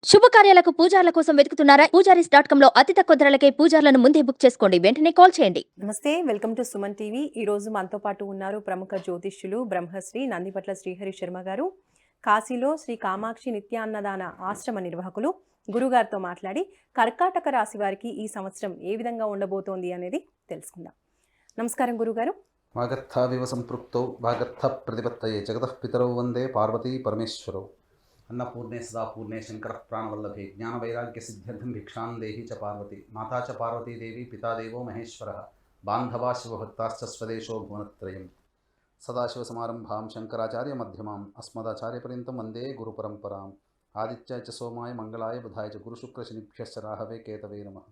శుభకార్యాలకు పూజార్ల కోసం వెతుకుతున్నారా? పూజారీస్.com లో అతి తక్కువ ధరలకే పూజార్లను ముందే బుక్ చేసుకోండి. వెంటనే కాల్ చేయండి. నమస్తే, వెల్కమ్ టు సుమన్ టీవీ. ఈరోజు మనతో పాటు ఉన్నారు ప్రముఖ జ్యోతిష్యులు బ్రహ్మశ్రీ నందిపట్ల శ్రీహరి శర్మ గారు. కాశీలో శ్రీ కామాక్షి నిత్యాన్నదాన ఆశ్రమ నిర్వాహకులు గురుగారితో మాట్లాడి కర్కాటక రాశి వారికి ఈ సంవత్సరం ఏ విధంగా ఉండబోతోంది అనేది తెలుసుకుందాం. నమస్కారం గురుగారు. వాగర్థావివ సంపృక్తౌ వాగర్థ ప్రతిపత్తయే జగతః పితరౌ వందే పార్వతీ పరమేశ్వరౌ. అన్నపూర్ణే సదాపూర్ణే శంకర ప్రాణవల్లభే జ్ఞానవైరాగ్య సిద్ధ్యర్థం భిక్షాం దేహి చ పార్వతి మాతా చ పార్వతీదేవి పితాదేవో మహేశ్వరః బాంధవా శివభక్తాశ్చ స్వదేశో భువనత్రయం. సదాశివసమారంభాం శంకరాచార్య మధ్యమాం అస్మదాచార్యపర్యంతం వందే గురుపరంపరాం. ఆదిత్యాయ చ సోమాయ మంగళాయ బుధాయ చ గురుశుక్రశనిభ్యశ్చ రాహవే కేతవే నమః.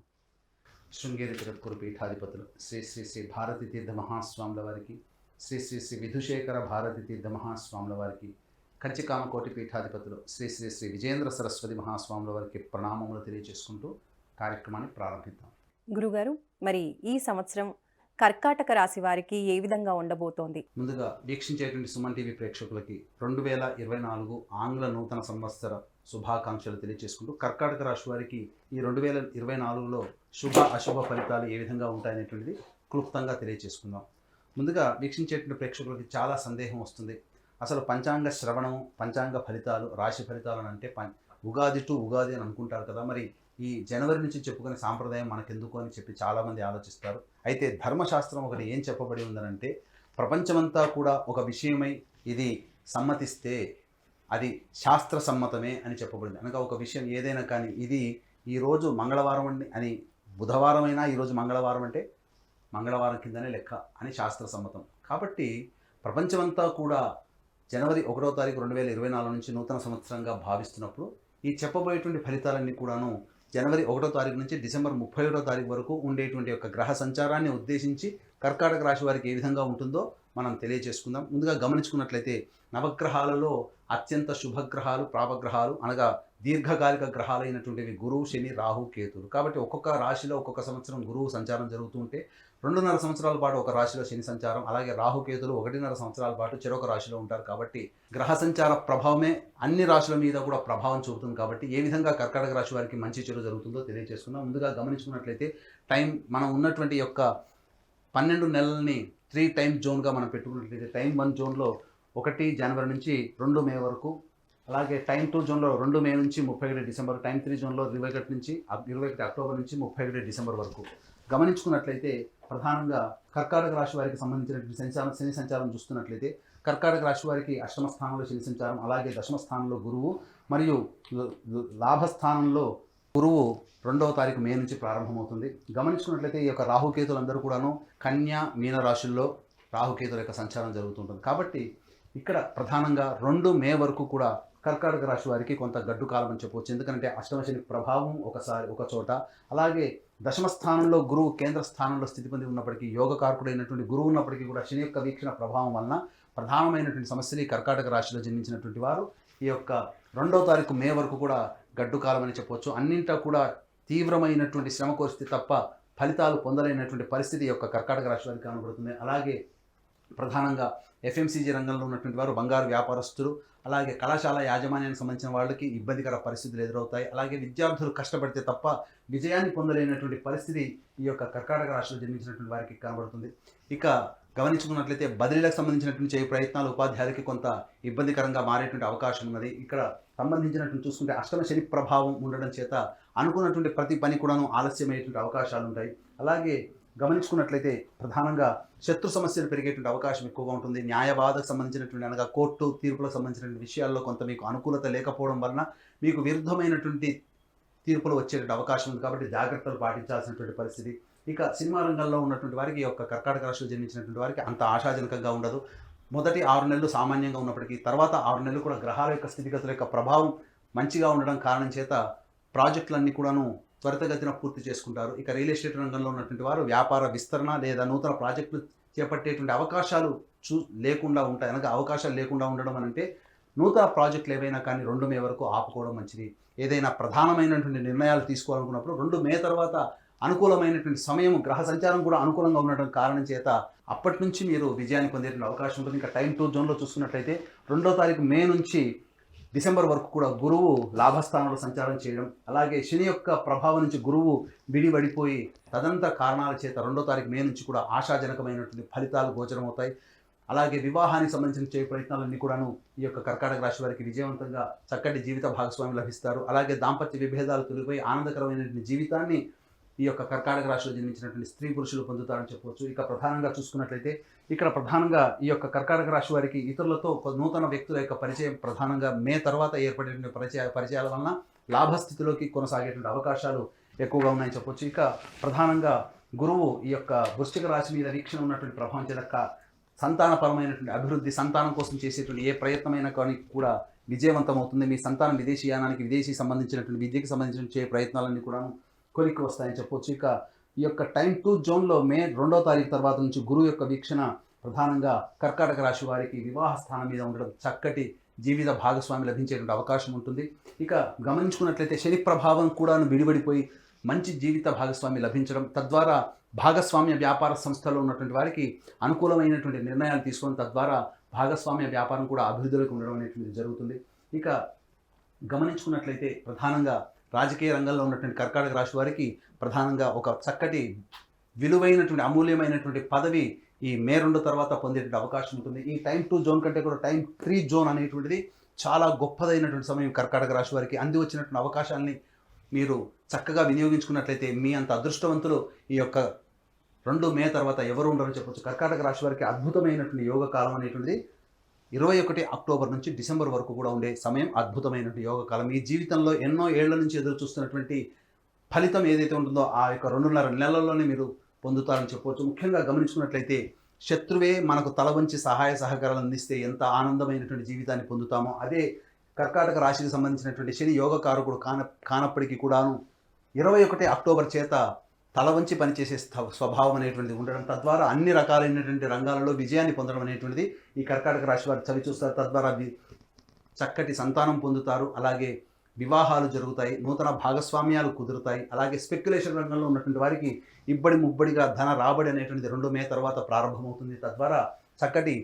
శృంగేరి జగద్గురు పీఠాధిపతులు శ్రీ శ్రీ శ్రీ భారతీ తీర్థ మహాస్వాముల వారికి, శ్రీ శ్రీ శ్రీ విధుశేఖర భారతీ తీర్థ మహాస్వాముల వారికి, కంచికామకోటి పీఠాధిపతులు శ్రీ శ్రీ శ్రీ విజేంద్ర సరస్వతి మహాస్వాముల వారికి ప్రణామములు తెలియజేసుకుంటూ కార్యక్రమాన్ని ప్రారంభిద్దాం. గురుగారు, మరి ఈ సంవత్సరం కర్కాటక రాశి వారికి ఏ విధంగా ఉండబోతోంది? ముందుగా వీక్షించేటువంటి సుమన్ టీవీ ప్రేక్షకులకి 2024 ఆంగ్ల నూతన సంవత్సర శుభాకాంక్షలు తెలియజేసుకుంటూ కర్కాటక రాశి వారికి ఈ 2024లో శుభ అశుభ ఫలితాలు ఏ విధంగా ఉంటాయనేటువంటిది క్లుప్తంగా తెలియజేసుకుందాం. ముందుగా వీక్షించేటువంటి ప్రేక్షకులకి చాలా సందేహం వస్తుంది. అసలు పంచాంగ శ్రవణం, పంచాంగ ఫలితాలు, రాశి ఫలితాలు అని అంటే ఉగాది టు ఉగాది అని అనుకుంటారు కదా. మరి ఈ జనవరి నుంచి చెప్పుకునే సాంప్రదాయం మనకెందుకు అని చెప్పి చాలామంది ఆలోచిస్తారు. అయితే ధర్మశాస్త్రం ఒకటి ఏం చెప్పబడి ఉందనంటే, ప్రపంచమంతా కూడా ఒక విషయమై ఇది సమ్మతిస్తే అది శాస్త్ర సమ్మతమే అని చెప్పబడింది. అనగా ఒక విషయం ఏదైనా కానీ ఇది ఈరోజు మంగళవారం అని బుధవారం అయినా ఈరోజు మంగళవారం అంటే మంగళవారం కిందనే లెక్క అని శాస్త్ర సమ్మతం. కాబట్టి ప్రపంచమంతా కూడా జనవరి 1వ తారీఖు 2024 నుంచి నూతన సంవత్సరంగా భావిస్తున్నప్పుడు ఈ చెప్పబోయేటువంటి ఫలితాలన్నీ కూడాను జనవరి 1వ తారీఖు నుంచి డిసెంబర్ 31వ తారీఖు వరకు ఉండేటువంటి యొక్క గ్రహ సంచారాన్ని ఉద్దేశించి కర్కాటక రాశి వారికి ఏ విధంగా ఉంటుందో మనం తెలియజేసుకుందాం. ముందుగా గమనించుకున్నట్లయితే నవగ్రహాలలో అత్యంత శుభగ్రహాలు, ప్రాపగ్రహాలు అనగా దీర్ఘకాలిక గ్రహాలైనటువంటివి గురువు, శని, రాహు, కేతులు. కాబట్టి ఒక్కొక్క రాశిలో ఒక్కొక్క సంవత్సరం గురువు సంచారం జరుగుతూ ఉంటే 2.5 సంవత్సరాల పాటు ఒక రాశిలో శని సంచారం, అలాగే రాహుకేతులు 1.5 సంవత్సరాల పాటు చెరొక రాశిలో ఉంటారు. కాబట్టి గ్రహ సంచార ప్రభావమే అన్ని రాశుల మీద కూడా ప్రభావం చూపుతుంది. కాబట్టి ఏ విధంగా కర్కాటక రాశి వారికి మంచి చెడు జరుగుతుందో తెలియజేసుకుందాం. ముందుగా గమనించుకున్నట్లయితే టైం మనం ఉన్నటువంటి యొక్క 12 నెలల్ని 3 టైం జోన్గా మనం పెట్టుకున్నట్లయితే టైం 1 జోన్లో 1 జనవరి నుంచి 2 మే వరకు, అలాగే టైం 2 జోన్లో 2 మే నుంచి 31 డిసెంబర్, టైం 3 జోన్లో 21 నుంచి 21 అక్టోబర్ నుంచి 31 డిసెంబర్ వరకు గమనించుకున్నట్లయితే ప్రధానంగా కర్కాటక రాశి వారికి సంబంధించినటువంటి శని సంచారం చూస్తున్నట్లయితే కర్కాటక రాశి వారికి అష్టమ స్థానంలో శని సంచారం, అలాగే దశమ స్థానంలో గురువు మరియు లాభస్థానంలో గురువు 2వ తారీఖు మే నుంచి ప్రారంభమవుతుంది. గమనించుకున్నట్లయితే ఈ యొక్క రాహుకేతులందరూ కూడాను కన్యా, మీన రాశుల్లో రాహుకేతుల యొక్క సంచారం జరుగుతుంటుంది. కాబట్టి ఇక్కడ ప్రధానంగా 2 మే వరకు కూడా కర్కాటక రాశి వారికి కొంత గడ్డు కాలం అని చెప్పవచ్చు. ఎందుకంటే అష్టమ శని ప్రభావం ఒక చోట, అలాగే దశమ స్థానంలో గురువు కేంద్ర స్థానంలో స్థితి పొంది ఉన్నప్పటికీ, యోగకారకుడైనటువంటి గురువు ఉన్నప్పటికీ కూడా శని యొక్క వీక్షణ ప్రభావం వలన ప్రధానమైనటువంటి సమస్యలు ఈ కర్కాటక రాశిలో జన్మించినటువంటి వారు ఈ యొక్క 2వ తారీఖు మే వరకు కూడా గడ్డు కాలం అని చెప్పవచ్చు. అన్నింటా కూడా తీవ్రమైనటువంటి శ్రమ కోరిస్తే తప్ప ఫలితాలు పొందలేనటువంటి పరిస్థితి యొక్క కర్కాటక రాశి వారికి కనబడుతుంది. అలాగే ప్రధానంగా ఎఫ్ఎంసీజీ రంగంలో ఉన్నటువంటి వారు, బంగారు వ్యాపారస్తులు, అలాగే కళాశాల యాజమాన్యానికి సంబంధించిన వాళ్ళకి ఇబ్బందికర పరిస్థితులు ఎదురవుతాయి. అలాగే విద్యార్థులు కష్టపడితే తప్ప విజయాన్ని పొందలేనటువంటి పరిస్థితి ఈ యొక్క కర్కాటక రాశిలో జన్మించినటువంటి వారికి కనబడుతుంది. ఇక గమనించుకున్నట్లయితే బదిలీలకు సంబంధించినటువంటి చేయ ప్రయత్నాలు ఉపాధ్యాయులకి కొంత ఇబ్బందికరంగా మారేటువంటి అవకాశం ఉన్నది. ఇక్కడ సంబంధించినటువంటి చూసుకుంటే అష్టమ శని ప్రభావం ఉండడం చేత అనుకున్నటువంటి ప్రతి పని కూడాను ఆలస్యమయ్యేటువంటి అవకాశాలు ఉంటాయి. అలాగే గమనించుకున్నట్లయితే ప్రధానంగా శత్రు సమస్యలు పెరిగేటువంటి అవకాశం ఎక్కువగా ఉంటుంది. న్యాయవాదకు సంబంధించినటువంటి అనగా కోర్టు తీర్పులకు సంబంధించినటువంటి విషయాల్లో కొంత మీకు అనుకూలత లేకపోవడం వలన మీకు విరుద్ధమైనటువంటి తీర్పులు వచ్చేటువంటి అవకాశం ఉంది. కాబట్టి జాగ్రత్తలు పాటించాల్సినటువంటి పరిస్థితి. ఇక సినిమా రంగంలో ఉన్నటువంటి వారికి ఈ యొక్క కర్కాటక రాశిలో జన్మించినటువంటి వారికి అంత ఆశాజనకంగా ఉండదు. మొదటి 6 నెలలు సామాన్యంగా ఉన్నప్పటికీ తర్వాత 6 నెలలు కూడా గ్రహాల యొక్క స్థితిగతుల యొక్క ప్రభావం మంచిగా ఉండడం కారణం చేత ప్రాజెక్టులన్నీ కూడాను త్వరితగతిన పూర్తి చేసుకుంటారు. ఇక రియల్ ఎస్టేట్ రంగంలో ఉన్నటువంటి వారు వ్యాపార విస్తరణ లేదా నూతన ప్రాజెక్టులు చేపట్టేటువంటి అవకాశాలు లేకుండా ఉంటాయి. అనగా అవకాశాలు లేకుండా ఉండడం అంటే నూతన ప్రాజెక్టులు ఏవైనా కానీ 2 మే వరకు ఆపుకోవడం మంచిది. ఏదైనా ప్రధానమైనటువంటి నిర్ణయాలు తీసుకోవాలనుకున్నప్పుడు 2 మే తర్వాత అనుకూలమైనటువంటి సమయం, గ్రహ సంచారం కూడా అనుకూలంగా ఉండడం కారణం చేత అప్పటి నుంచి మీరు విజయాన్ని పొందేటువంటి అవకాశం ఉంటుంది. ఇంకా టైం 2 జోన్లో చూసుకున్నట్లయితే 2వ తారీఖు మే నుంచి డిసెంబర్ వరకు కూడా గురువు లాభస్థానంలో సంచారం చేయడం, అలాగే శని యొక్క ప్రభావం నుంచి గురువు విడిపడిపోయి తదంతర కారణాల చేత 2వ తారీఖు మే నుంచి కూడా ఆశాజనకమైనటువంటి ఫలితాలు గోచరమవుతాయి. అలాగే వివాహానికి సంబంధించిన చేయ ప్రయత్నాలన్నీ కూడాను ఈ యొక్క కర్కాటక రాశి వారికి విజయవంతంగా చక్కటి జీవిత భాగస్వామి లభిస్తారు. అలాగే దాంపత్య విభేదాలు తొలగిపోయి ఆనందకరమైనటువంటి జీవితాన్ని ఈ యొక్క కర్కాటక రాశిలో జన్మించినటువంటి స్త్రీ పురుషులు పొందుతారని చెప్పవచ్చు. ఇక ప్రధానంగా చూసుకున్నట్లయితే ఇక్కడ ప్రధానంగా ఈ యొక్క కర్కాటక రాశి వారికి ఇతరులతో నూతన వ్యక్తుల యొక్క పరిచయం ప్రధానంగా మే తర్వాత ఏర్పడేటువంటి పరిచయాల వలన లాభస్థితిలోకి కొనసాగేటువంటి అవకాశాలు ఎక్కువగా ఉన్నాయని చెప్పవచ్చు. ఇక ప్రధానంగా గురువు ఈ యొక్క వృశ్చిక రాశి మీద వీక్షణ ఉన్నటువంటి ప్రభావం చేత సంతానపరమైనటువంటి అభివృద్ధి, సంతానం కోసం చేసేటువంటి ఏ ప్రయత్నమైనా కానీ కూడా విజయవంతమవుతుంది. మీ సంతానం విదేశీయానానికి విదేశీ సంబంధించినటువంటి విద్యకి సంబంధించిన చే ప్రయత్నాలన్నీ కూడా కొలిక్కి వస్తాయని చెప్పవచ్చు. ఇక ఈ యొక్క టైం 2 జోన్లో మే 2వ తారీఖు తర్వాత నుంచి గురువు యొక్క వీక్షణ ప్రధానంగా కర్కాటక రాశి వారికి వివాహ స్థానం మీద ఉండడం, చక్కటి జీవిత భాగస్వామి లభించేటువంటి అవకాశం ఉంటుంది. ఇక గమనించుకున్నట్లయితే శని ప్రభావం కూడా విడిపడిపోయి మంచి జీవిత భాగస్వామి లభించడం, తద్వారా భాగస్వామ్య వ్యాపార సంస్థలో ఉన్నటువంటి వారికి అనుకూలమైనటువంటి నిర్ణయాలు తీసుకోవడం, తద్వారా భాగస్వామ్య వ్యాపారం కూడా అభివృద్ధిలోకి ఉండడం అనేటువంటిది జరుగుతుంది. ఇక గమనించుకున్నట్లయితే ప్రధానంగా రాజకీయ రంగంలో ఉన్నటువంటి కర్కాటక రాశి వారికి ప్రధానంగా ఒక చక్కటి విలువైనటువంటి అమూల్యమైనటువంటి పదవి ఈ మే 2 తర్వాత పొందేటువంటి అవకాశం ఉంటుంది. ఈ టైం 2 జోన్ కంటే కూడా టైం 3 జోన్ అనేటువంటిది చాలా గొప్పదైనటువంటి సమయం కర్కాటక రాశి వారికి. అంది వచ్చినటువంటి అవకాశాలని మీరు చక్కగా వినియోగించుకున్నట్లయితే మీ అంత అదృష్టవంతులు ఈ యొక్క 2 మే తర్వాత ఎవరు ఉండరని చెప్పొచ్చు. కర్కాటక రాశి వారికి అద్భుతమైనటువంటి యోగ కాలం అనేటువంటిది 21 అక్టోబర్ నుంచి డిసెంబర్ వరకు కూడా ఉండే సమయం అద్భుతమైనటువంటి యోగ కాలం. ఈ జీవితంలో ఎన్నో ఏళ్ల నుంచి ఎదురు చూస్తున్నటువంటి ఫలితం ఏదైతే ఉంటుందో ఆ యొక్క 2.5 నెలల్లోనే మీరు పొందుతారని చెప్పవచ్చు. ముఖ్యంగా గమనించుకున్నట్లయితే శత్రువే మనకు తల వంచి సహాయ సహకారాలు అందిస్తే ఎంత ఆనందమైనటువంటి జీవితాన్ని పొందుతామో, అదే కర్కాటక రాశికి సంబంధించినటువంటి శని యోగకారకుడు కానప్పటికీ కూడాను 21 అక్టోబర్ చేత తల వంచి పనిచేసే స్వభావం అనేటువంటిది ఉండడం, తద్వారా అన్ని రకాలైనటువంటి రంగాలలో విజయాన్ని పొందడం అనేటువంటిది ఈ కర్కాటక రాశి వారు చవి చూస్తారు. తద్వారా చక్కటి సంతానం పొందుతారు, అలాగే వివాహాలు జరుగుతాయి, నూతన భాగస్వామ్యాలు కుదురుతాయి. అలాగే స్పెక్యులేషన్ రంగంలో ఉన్నటువంటి వారికి ఇబ్బడి ముబ్బడిగా ధన రాబడి అనేటువంటిది 2 మే తర్వాత ప్రారంభమవుతుంది. తద్వారా చక్కటి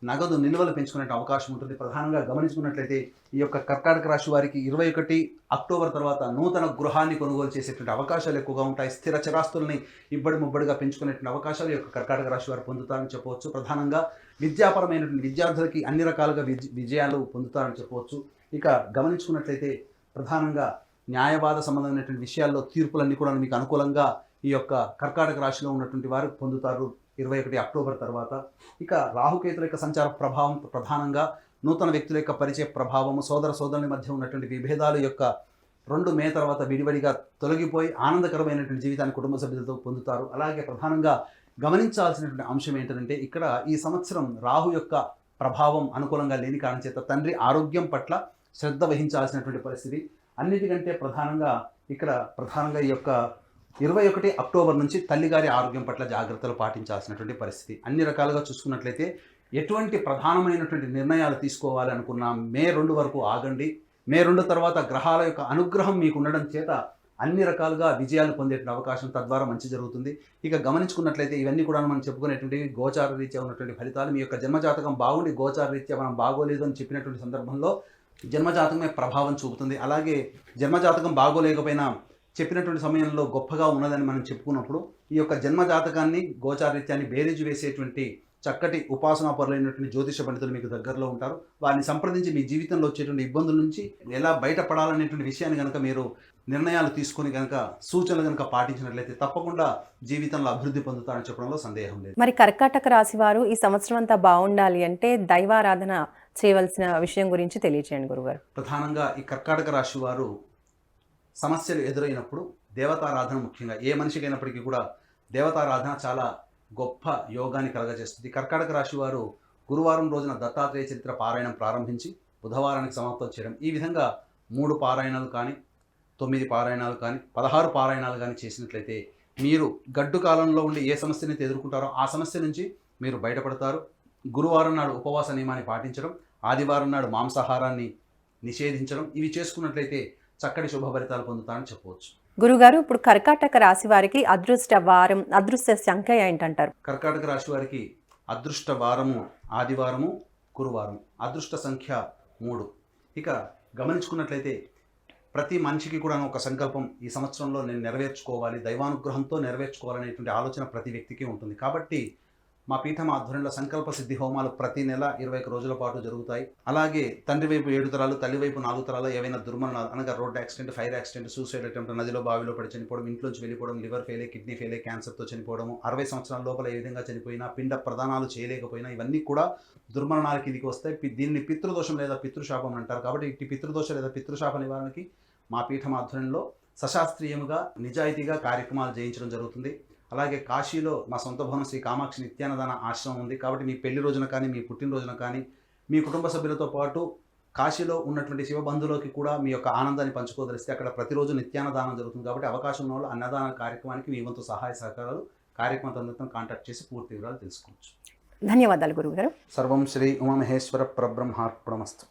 నగదు నిల్వలు పెంచుకునే అవకాశం ఉంటుంది. ప్రధానంగా గమనించుకున్నట్లయితే ఈ యొక్క కర్కాటక రాశి వారికి 21 అక్టోబర్ తర్వాత నూతన గృహాన్ని కొనుగోలు చేసేటువంటి అవకాశాలు ఎక్కువగా ఉంటాయి. స్థిర చరాస్తుల్ని ఇబ్బడి ముబ్బడిగా పెంచుకునేటువంటి అవకాశాలు ఈ యొక్క కర్కాటక రాశి వారు పొందుతారని చెప్పవచ్చు. ప్రధానంగా విద్యాపరమైనటువంటి విద్యార్థులకి అన్ని రకాలుగా విజయాలు పొందుతారని చెప్పవచ్చు. ఇక గమనించుకున్నట్లయితే ప్రధానంగా న్యాయవాద సంబంధమైనటువంటి విషయాల్లో తీర్పులన్నీ కూడా మీకు అనుకూలంగా ఈ యొక్క కర్కాటక రాశిలో ఉన్నటువంటి వారు పొందుతారు 21 అక్టోబర్ తర్వాత. ఇక రాహుకేతుల యొక్క సంచార ప్రభావం ప్రధానంగా నూతన వ్యక్తుల యొక్క పరిచయ ప్రభావం, సోదరుల మధ్య ఉన్నటువంటి విభేదాలు యొక్క 2 మే తర్వాత విడివడిగా తొలగిపోయి ఆనందకరమైనటువంటి జీవితాన్ని కుటుంబ సభ్యులతో పొందుతారు. అలాగే ప్రధానంగా గమనించాల్సినటువంటి అంశం ఏంటంటే ఇక్కడ ఈ సంవత్సరం రాహు యొక్క ప్రభావం అనుకూలంగా లేని కారణం చేత తండ్రి ఆరోగ్యం పట్ల శ్రద్ధ వహించాల్సినటువంటి పరిస్థితి. అన్నిటికంటే ప్రధానంగా ఈ యొక్క 21 అక్టోబర్ నుంచి తల్లిగారి ఆరోగ్యం పట్ల జాగ్రత్తలు పాటించాల్సినటువంటి పరిస్థితి. అన్ని రకాలుగా చూసుకున్నట్లయితే ఎటువంటి ప్రధానమైనటువంటి నిర్ణయాలు తీసుకోవాలి అనుకున్నా మే 2 వరకు ఆగండి. మే 2 తర్వాత గ్రహాల యొక్క అనుగ్రహం మీకు ఉండడం చేత అన్ని రకాలుగా విజయాలు పొందేటువంటి అవకాశం, తద్వారా మంచి జరుగుతుంది. ఇక గమనించుకున్నట్లయితే ఇవన్నీ కూడా మనం చెప్పుకునేటువంటివి గోచార రీత్యా ఉన్నటువంటి ఫలితాలు. మీ యొక్క జన్మజాతకం బాగుండి గోచార రీత్యా మనం బాగోలేదు అని చెప్పినటువంటి సందర్భంలో జన్మజాతకమే ప్రభావం చూపుతుంది. అలాగే జన్మజాతకం బాగోలేకపోయినా చెప్పినటువంటి సమయంలో గొప్పగా ఉన్నదని మనం చెప్పుకున్నప్పుడు ఈ యొక్క జన్మజాతకాన్ని గోచారీత్యాన్ని బేరీజు వేసేటువంటి చక్కటి ఉపాసనా పరులైనటువంటి జ్యోతిష పండితులు మీకు దగ్గరలో ఉంటారు. వారిని సంప్రదించి మీ జీవితంలో వచ్చేటువంటి ఇబ్బందుల నుంచి ఎలా బయటపడాలనేటువంటి విషయాన్ని కనుక మీరు నిర్ణయాలు తీసుకొని కనుక సూచనలు కనుక పాటించినట్లయితే తప్పకుండా జీవితంలో అభివృద్ధి పొందుతారని చెప్పడంలో సందేహం లేదు. మరి కర్కాటక రాశి వారు ఈ సంవత్సరం అంతా బాగుండాలి అంటే దైవారాధన చేయవలసిన విషయం గురించి తెలియచేయండి గురుగారు. ప్రధానంగా ఈ కర్కాటక రాశి వారు సమస్యలు ఎదురైనప్పుడు దేవతారాధన, ముఖ్యంగా ఏ మనిషికి అయినప్పటికీ కూడా దేవతారాధన చాలా గొప్ప యోగాన్ని కలగజేస్తుంది. కర్కాటక రాశి వారు గురువారం రోజున దత్తాత్రేయ చరిత్ర పారాయణం ప్రారంభించి బుధవారానికి సమాప్తం చేయడం, ఈ విధంగా 3 పారాయణాలు కానీ 9 పారాయణాలు కానీ 16 పారాయణాలు కానీ చేసినట్లయితే మీరు గడ్డు కాలంలో ఉండి ఏ సమస్యని ఎదుర్కొంటారో ఆ సమస్య నుంచి మీరు బయటపడతారు. గురువారం నాడు ఉపవాస నియమాన్ని పాటించడం, ఆదివారం నాడు మాంసాహారాన్ని నిషేధించడం, ఇవి చేసుకున్నట్లయితే చక్కటి శుభ ఫలితాలు పొందుతారని చెప్పవచ్చు. గురుగారు, ఇప్పుడు కర్కాటక రాశి వారికి అదృష్ట వారం, అదృష్ట సంఖ్య ఏంటంటారు? కర్కాటక రాశి వారికి అదృష్ట వారము ఆదివారము, గురువారం. అదృష్ట సంఖ్య 3. ఇక గమనించుకున్నట్లయితే ప్రతి మనిషికి కూడా ఒక సంకల్పం ఈ సంవత్సరంలో నేను నెరవేర్చుకోవాలి, దైవానుగ్రహంతో నెరవేర్చుకోవాలనేటువంటి ఆలోచన ప్రతి వ్యక్తికి ఉంటుంది. కాబట్టి మా పీఠం ఆధ్వర్యంలో సంకల్ప సిద్ధి హోమాలు ప్రతి నెల 21 రోజుల పాటు జరుగుతాయి. అలాగే తండ్రి వైపు 7 తరాలు, తల్లి వైపు 4 తరాలు ఏవైనా దుర్మరణాలు అనగా road accident, fire accident, suicide attempt, నదిలో బావిలో పడి చనిపోవడం, ఇంట్లోంచి వెళ్ళిపోవడం, లివర్ ఫెయిల్, కిడ్నీ ఫెయిల్, క్యాన్సర్తో చనిపోవడము, 60 సంవత్సరాల లోపల ఏ విధంగా చనిపోయినా, పిండ ప్రదానాలు చేయలేకపోయినా ఇవన్నీ కూడా దుర్మరణాల కిందికి వస్తాయి. దీన్ని పితృదోషం లేదా పితృశాపం అంటారు. కాబట్టి ఇట్టి పితృదోష లేదా పితృశాప నివారణకి మా పీఠం ఆధ్వర్యంలో సశాస్త్రీయముగా నిజాయితీగా కార్యక్రమాలు చేయించడం జరుగుతుంది. అలాగే కాశీలో మా సొంత భవనం శ్రీ కామాక్షి నిత్యాన్నదాన ఆశ్రమం ఉంది. కాబట్టి మీ పెళ్లి రోజున కానీ, మీ పుట్టినరోజున కానీ, మీ కుటుంబ సభ్యులతో పాటు కాశీలో ఉన్నటువంటి శివబంధువులకి కూడా మీ యొక్క ఆనందాన్ని పంచుకోదలిస్తే అక్కడ ప్రతిరోజు నిత్యాన్నదానం జరుగుతుంది. కాబట్టి అవకాశం ఉన్న వాళ్ళు అన్నదాన కార్యక్రమానికి మీ వంతు సహాయ సహకారాలు కార్యక్రమం తొందరతో కాంటాక్ట్ చేసి పూర్తి వివరాలు తెలుసుకోవచ్చు. ధన్యవాదాలు గురువుగారు. సర్వం శ్రీ ఉమామహేశ్వర పరబ్రహ్మార్పణమస్తు.